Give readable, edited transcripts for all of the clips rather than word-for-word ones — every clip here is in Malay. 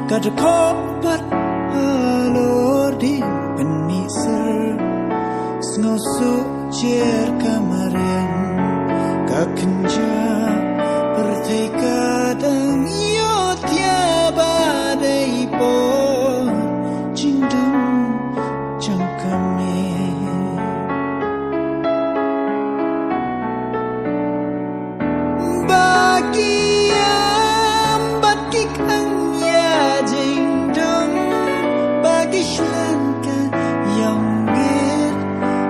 Kada kopat halodin penisir Snosuk jer kemarin Kakenja pertai kadang yo tiaba dai pon Jindum jangkame Bagi yang batik hanya jindum Bagi slanka yang ngir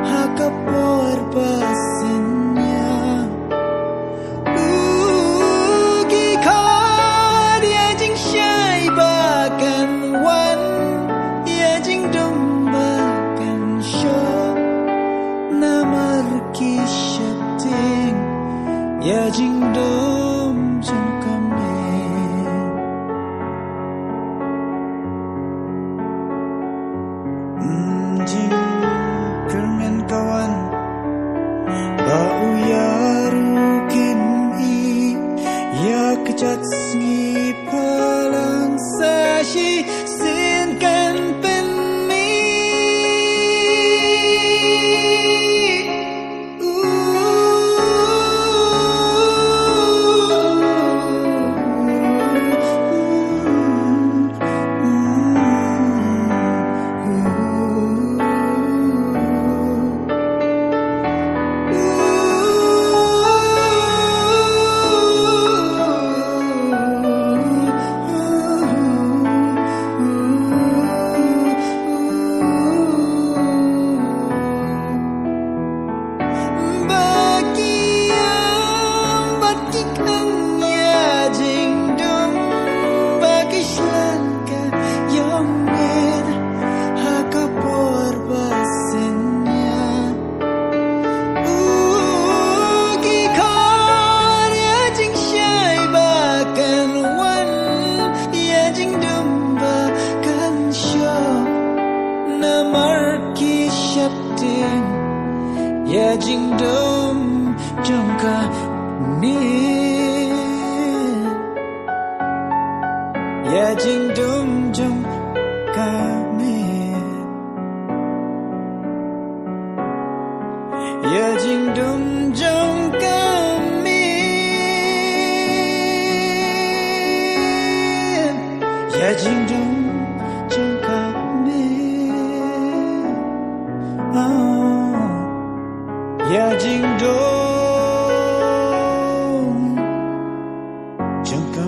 hakapor basenya Ugi kod ya jing syai bakan wan Ya jindum bakan syok Namar kisyapting Ya jingdom jangkame Jing kermen kawan Bau ya rukin i Ya kejat sengi palang sashi Sinkan penmi Ya jingdom jangka ni Ya jingdom jangka ni Ya jingdom jangka ni Ya jingdom jangka ni Ya jingdom jangka